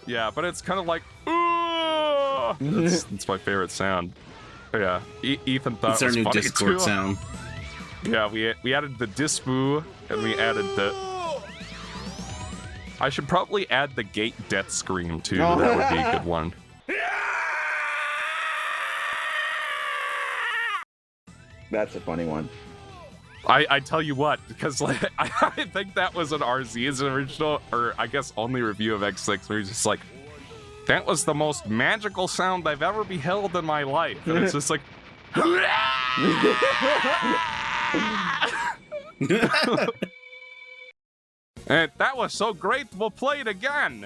Yeah, but it's kind of like, ooh! That's my favorite sound. Yeah, Ethan thought it's it was our new funny Discord too. sound. Yeah, we added the disboo, and we added the... I should probably add the gate death scream too. That would be a good one. That's a funny one. I tell you what, because like, I think that was an RZ's original, or I guess only review of X6, where he's just like, that was the most magical sound I've ever beheld in my life. And it's just like... And that was so great, we'll play it again.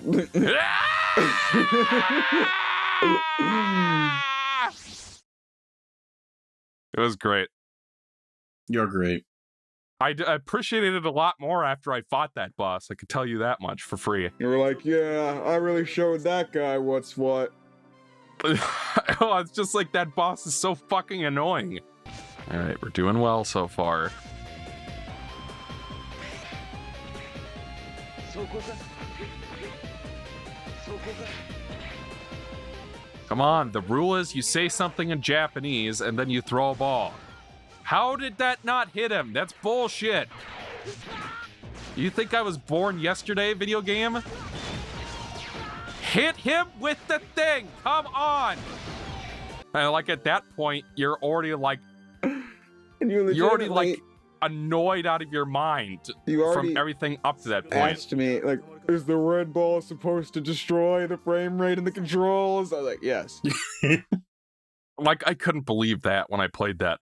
It was great. You're great. I appreciated it a lot more after I fought that boss. I could tell you that much for free. You were like, yeah, I really showed that guy what's what. Oh, it's just like that boss is so fucking annoying. All right, we're doing well so far. Come on, the rule is you say something in Japanese and then you throw a ball. How did that not hit him? That's bullshit. You think I was born yesterday, video game? Hit him with the thing! Come on! And like at that point, you're already like... you're already like annoyed out of your mind from everything up to that point. Asked me, like, is the red ball supposed to destroy the frame rate and the controls? I was like, yes. Like, I couldn't believe that when I played that.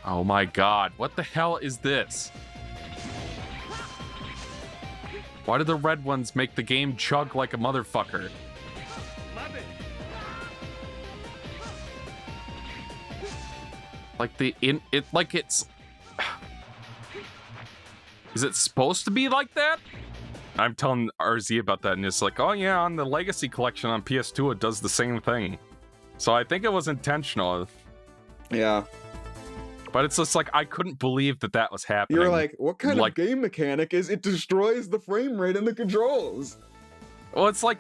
Oh my god, what the hell is this? Why do the red ones make the game chug like a motherfucker? Like it's... Is it supposed to be like that? I'm telling RZ about that and it's like, oh yeah, on the Legacy Collection on PS2 it does the same thing. So I think it was intentional. Yeah. But it's just like, I couldn't believe that that was happening. You're like, what kind of game mechanic is it destroys the frame rate and the controls? Well, it's like,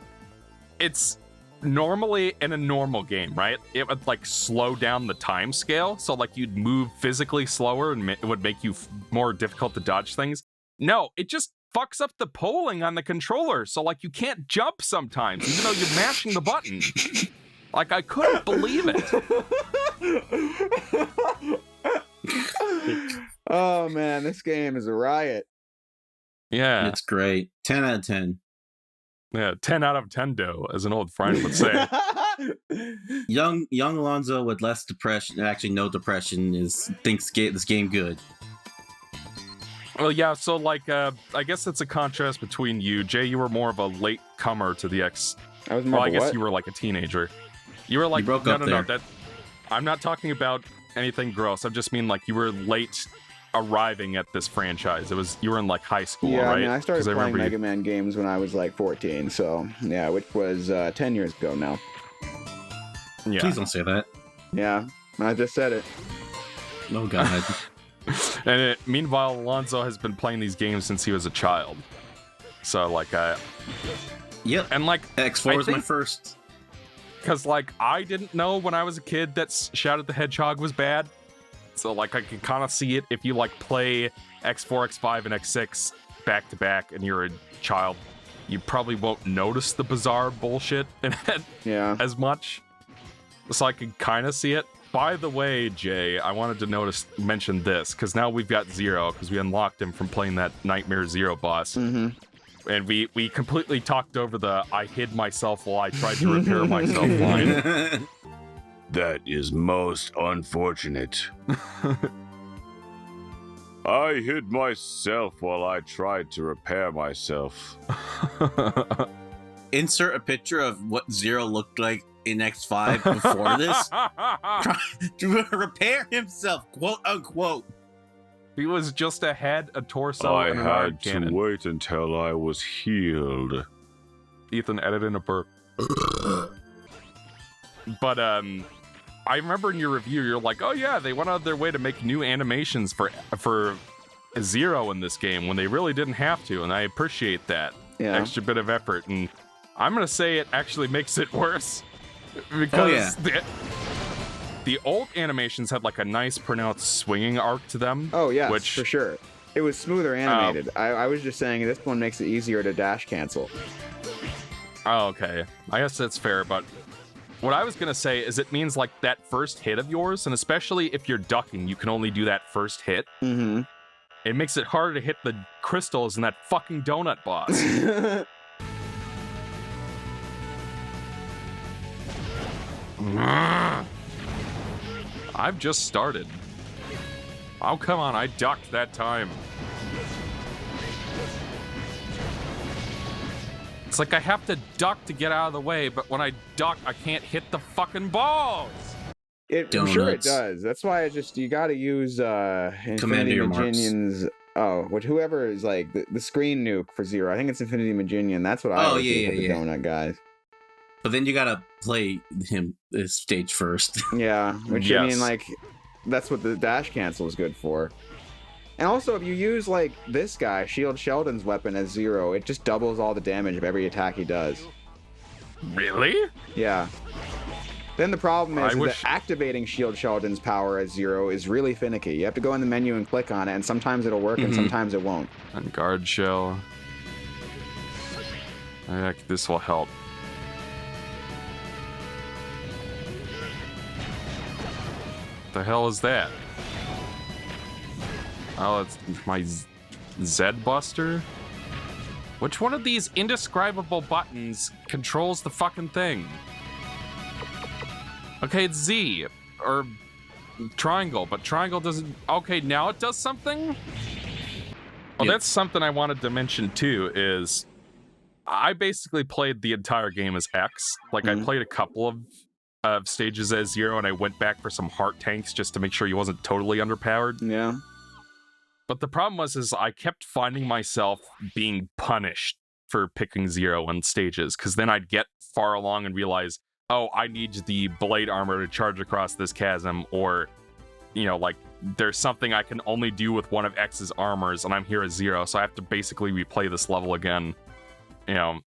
it's normally in a normal game, right? It would like slow down the time scale. So like you'd move physically slower and it would make you more difficult to dodge things. No, it just fucks up the polling on the controller. So like you can't jump sometimes, even though you're mashing the button. Like I couldn't believe it. Oh man, this game is a riot. Yeah. It's great. 10 out of 10. Yeah, 10 out of 10 dough, as an old friend would say. young Alonzo with less depression, actually no depression, thinks this game good. Well, yeah, so like, I guess it's a contrast between you. Jay, you were more of a late comer to the X. I was more I guess you were like a teenager. You were like, no, that. I'm not talking about anything gross. I just mean like you were late arriving at this franchise. You were in like high school, yeah, right? I mean, I started playing Mega Man games when I was like 14, so yeah, which was 10 years ago now. Yeah. Please don't say that. Yeah, I just said it. Oh god. And meanwhile, Alonzo has been playing these games since he was a child. So like, yep. And like, X4 was my first. Because, like, I didn't know when I was a kid that Shadow the Hedgehog was bad. So, like, I can kind of see it if you, like, play X4, X5, and X6 back-to-back and you're a child. You probably won't notice the bizarre bullshit in it as much. So I can kind of see it. By the way, Jay, I wanted to mention this, because now we've got Zero, because we unlocked him from playing that Nightmare Zero boss. Mm-hmm. And we completely talked over the I hid myself while I tried to repair myself line. That is most unfortunate. I hid myself while I tried to repair myself. Insert a picture of what Zero looked like in X5 before this. Trying to repair himself, quote unquote. He was just a head, a torso, and an I arm had cannon. to wait until I was healed. Ethan, edit in a burp. But, I remember in your review, you're like, oh yeah, they went out of their way to make new animations for Zero in this game when they really didn't have to, and I appreciate that extra bit of effort. And I'm gonna say it actually makes it worse because the old animations had like a nice pronounced swinging arc to them. Oh yeah, which for sure. It was smoother animated. I was just saying this one makes it easier to dash cancel. Oh, okay. I guess that's fair, but what I was gonna say is it means like that first hit of yours, and especially if you're ducking, you can only do that first hit. Mm-hmm. It makes it harder to hit the crystals in that fucking donut boss. I've just started. Oh, come on, I ducked that time. It's like I have to duck to get out of the way, but when I duck, I can't hit the fucking balls. I'm sure it does. That's why you gotta use Infinity Maginian's. Whoever is like the screen nuke for Zero. I think it's Infinity Maginian. That's what I always do for the donut guys. But then you gotta play this stage first. Yeah, which I mean, like, that's what the dash cancel is good for. And also, if you use like this guy, Shield Sheldon's weapon as Zero, it just doubles all the damage of every attack he does. Really? Yeah. Then the problem is that activating Shield Sheldon's power as Zero is really finicky. You have to go in the menu and click on it, and sometimes it'll work and sometimes it won't. And guard shell. This will help. The hell is that? Oh, it's my Z Buster? Which one of these indescribable buttons controls the fucking thing? Okay, it's Z, or triangle, but triangle doesn't... Okay, now it does something? Well, that's something I wanted to mention too, is I basically played the entire game as X. Like, I played a couple of stages as Zero, and I went back for some heart tanks just to make sure he wasn't totally underpowered. Yeah. But the problem was I kept finding myself being punished for picking Zero on stages, because then I'd get far along and realize, oh, I need the blade armor to charge across this chasm, or, you know, like, there's something I can only do with one of X's armors, and I'm here as Zero, so I have to basically replay this level again, you know.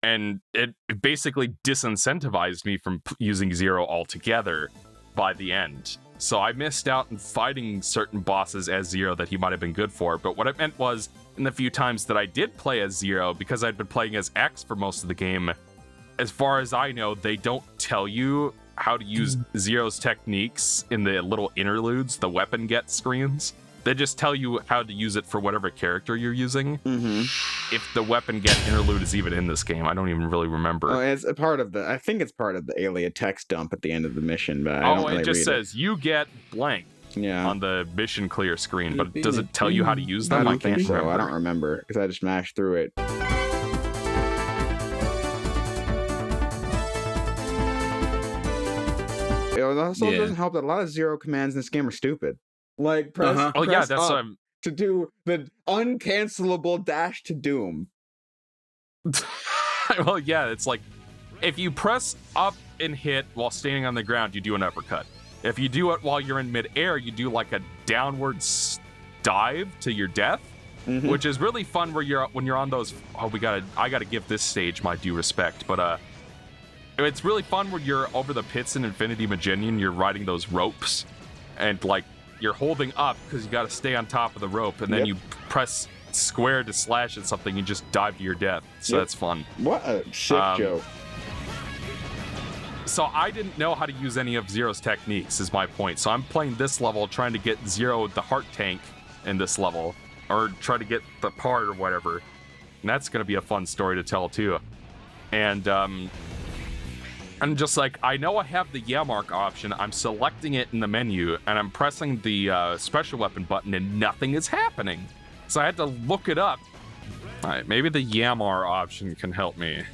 And it basically disincentivized me from using Zero altogether by the end. So I missed out on fighting certain bosses as Zero that he might have been good for. But what it meant was, in the few times that I did play as Zero, because I'd been playing as X for most of the game, as far as I know, they don't tell you how to use Zero's techniques in the little interludes, the weapon get screens. They just tell you how to use it for whatever character you're using. If the weapon get interlude is even in this game, I don't even really remember. Oh, it's a part of I think it's part of the Aelia text dump at the end of the mission, but I don't really it just says you get blank on the mission clear screen, but does it tell you how to use them? I don't think so. I don't remember because I just mashed through it. It also doesn't help that a lot of Zero commands in this game are stupid. Like press that's up to do the uncancelable dash to doom. Well, yeah, it's like if you press up and hit while standing on the ground, you do an uppercut. If you do it while you're in midair, you do like a downward dive to your death, which is really fun. When you're on those, I gotta give this stage my due respect, but it's really fun when you're over the pits in Infinity Maginian. You're riding those ropes, and like you're holding up because you gotta stay on top of the rope, and then you press square to slash at something, you just dive to your death. So that's fun. What a sick joke. So I didn't know how to use any of Zero's techniques, is my point. So I'm playing this level trying to get Zero the heart tank in this level, or try to get the part or whatever. And that's gonna be a fun story to tell too. And I'm just like, I know I have the mark option, I'm selecting it in the menu, and I'm pressing the special weapon button, and nothing is happening. So I had to look it up. Alright, maybe the Yamar option can help me.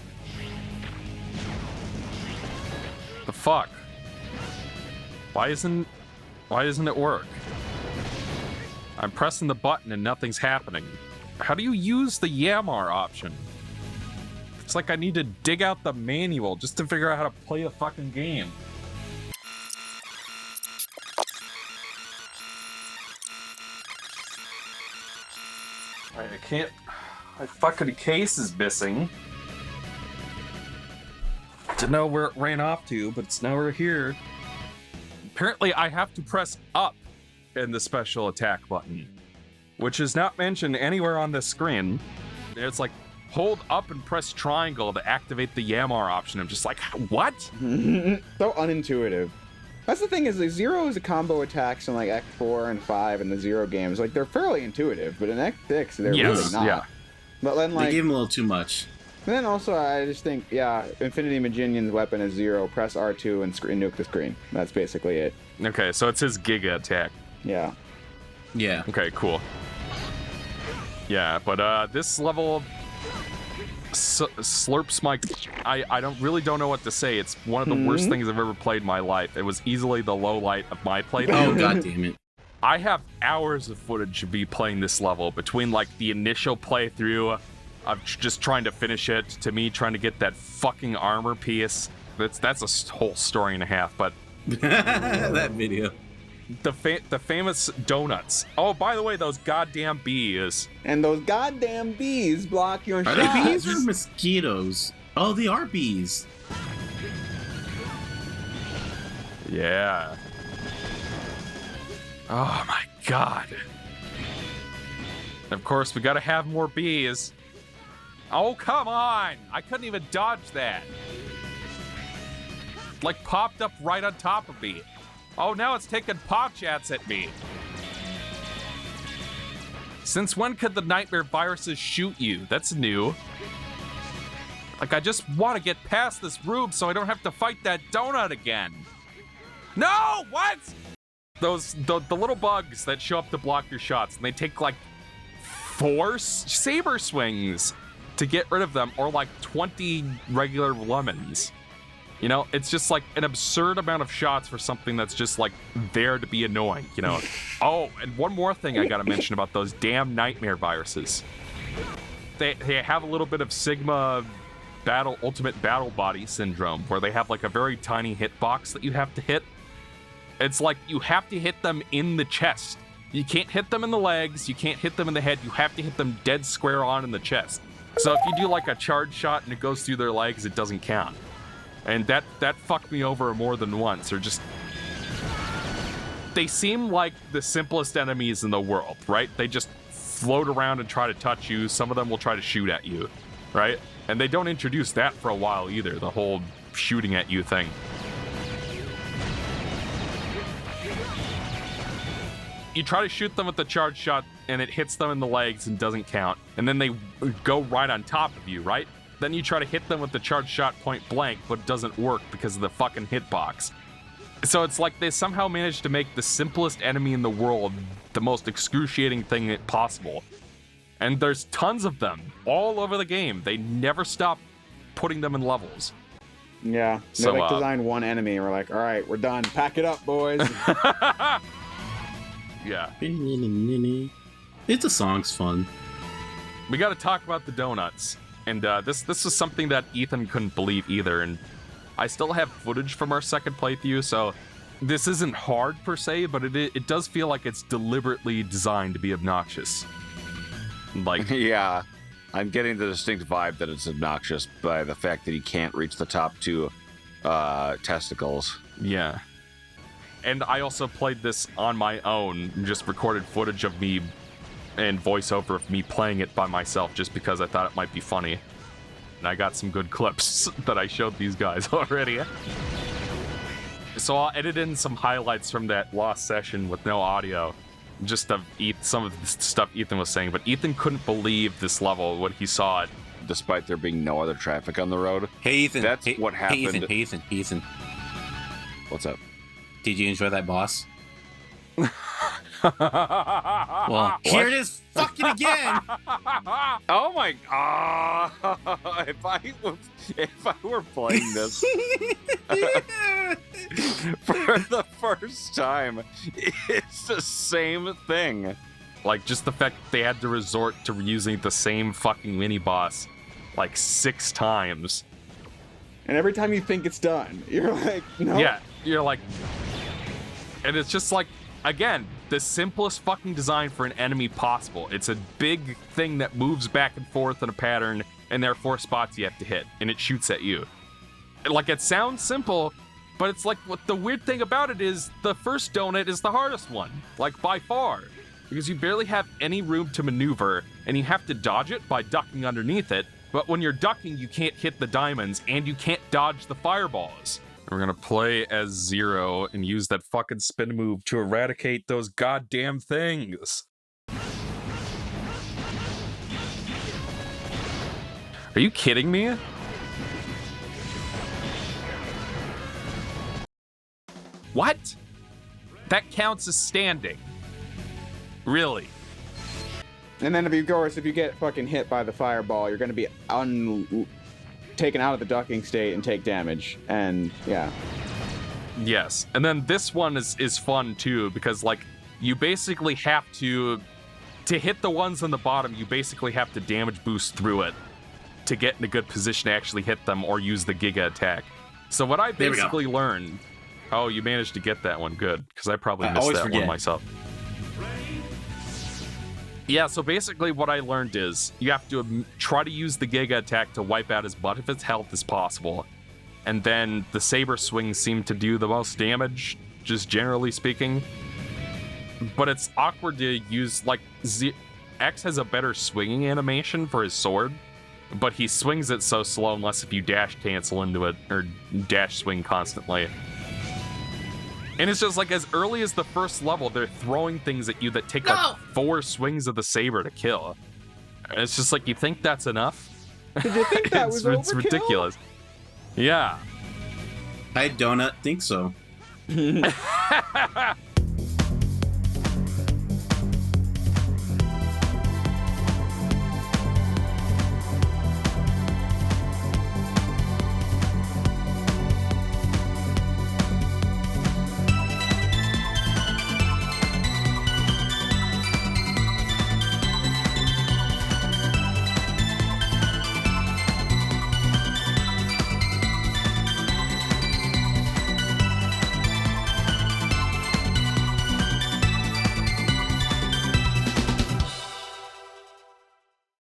The fuck? Why isn't it work? I'm pressing the button and nothing's happening. How do you use the Yamar option? It's like I need to dig out the manual just to figure out how to play a fucking game. I can't. My fucking case is missing. Didn't know where it ran off to, but it's nowhere here. Apparently, I have to press up in the special attack button, which is not mentioned anywhere on this screen. It's like, hold up and press triangle to activate the Yamar option. I'm just like, what? So unintuitive. That's the thing is, like, Zero is a combo attacks in like X4 and 5 in the Zero games. Like, they're fairly intuitive, but in X6, they're really not. Yeah. But then, like, they gave him a little too much. And then also, I just think, yeah, Infinity Maginion's weapon is Zero. Press R2 and nuke the screen. That's basically it. Okay, so it's his Giga attack. Yeah. Yeah. Okay, cool. Yeah, but this level slurps my... I don't know what to say. It's one of the worst things I've ever played in my life. It was easily the low light of my playthrough. Oh, god damn it. I have hours of footage of me playing this level, between like the initial playthrough of just trying to finish it, to me trying to get that fucking armor piece. That's a whole story and a half, but... that video. The famous donuts. Oh, by the way, those goddamn bees. And those goddamn bees block your shots. Are they bees or mosquitoes? Oh, they are bees. Yeah. Oh my god. Of course, we gotta have more bees. Oh, come on! I couldn't even dodge that. Like, popped up right on top of me. Oh, now it's taking pop chats at me. Since when could the nightmare viruses shoot you? That's new. Like, I just want to get past this room so I don't have to fight that donut again. No! What? The little bugs that show up to block your shots, and they take like 4 saber swings to get rid of them, or like 20 regular lemons. You know, it's just like an absurd amount of shots for something that's just like there to be annoying, you know? Oh, and one more thing I gotta mention about those damn nightmare viruses. They have a little bit of Sigma ultimate battle body syndrome, where they have like a very tiny hitbox that you have to hit. It's like you have to hit them in the chest. You can't hit them in the legs, you can't hit them in the head, you have to hit them dead square on in the chest. So if you do like a charge shot and it goes through their legs, it doesn't count. And that fucked me over more than once, or just... They seem like the simplest enemies in the world, right? They just float around and try to touch you, some of them will try to shoot at you, right? And they don't introduce that for a while either, the whole shooting at you thing. You try to shoot them with the charge shot, and it hits them in the legs and doesn't count. And then they go right on top of you, right? Then you try to hit them with the charge shot point blank, but it doesn't work because of the fucking hitbox. So it's like they somehow managed to make the simplest enemy in the world the most excruciating thing possible. And there's tons of them all over the game. They never stop putting them in levels. Yeah, they like designed one enemy and we're like, all right, we're done. Pack it up, boys. Yeah. It's a song's fun. We got to talk about the donuts. And this is something that Ethan couldn't believe either. And I still have footage from our second playthrough, so this isn't hard per se, but it does feel like it's deliberately designed to be obnoxious. Like, yeah, I'm getting the distinct vibe that it's obnoxious by the fact that he can't reach the top 2 testicles. Yeah. And I also played this on my own, and just recorded footage of me and voiceover of me playing it by myself just because I thought it might be funny. And I got some good clips that I showed these guys already. So I'll edit in some highlights from that lost session with no audio, just to eat some of the stuff Ethan was saying. But Ethan couldn't believe this level when he saw it. Despite there being no other traffic on the road. Hey, Ethan. That's what happened. Hey, Ethan. What's up? Did you enjoy that boss? Well, here it is fucking again. Oh my god. If I were playing this for the first time, it's the same thing. Like, just the fact that they had to resort to using the same fucking mini boss like 6 times. And every time you think it's done, you're like, no. Yeah, you're like... And it's just like, again, the simplest fucking design for an enemy possible. It's a big thing that moves back and forth in a pattern, and there are 4 spots you have to hit, and it shoots at you. Like, it sounds simple, but it's like, what the weird thing about it is the first donut is the hardest one, like by far, because you barely have any room to maneuver, and you have to dodge it by ducking underneath it, but when you're ducking, you can't hit the diamonds, and you can't dodge the fireballs. We're gonna play as Zero and use that fucking spin move to eradicate those goddamn things. Are you kidding me? What? That counts as standing. Really? And then if you get fucking hit by the fireball, you're gonna be taken out of the ducking state and take damage. And yeah. Yes. And then this one is fun too, because like you basically have to hit the ones on the bottom, you basically have to damage boost through it to get in a good position to actually hit them or use the Giga attack. So what I basically learned. Oh, you managed to get that one. Good, because I probably missed that one myself. Yeah, so basically what I learned is you have to try to use the Giga attack to wipe out as much of its health as possible. And then the saber swings seem to do the most damage, just generally speaking. But it's awkward to use, like, X has a better swinging animation for his sword, but he swings it so slow unless if you dash cancel into it, or dash swing constantly. And it's just like, as early as the first level, they're throwing things at you that take like 4 swings of the saber to kill. And it's just like, you think that's enough? Did you think that was it's ridiculous. Yeah. I don't think so.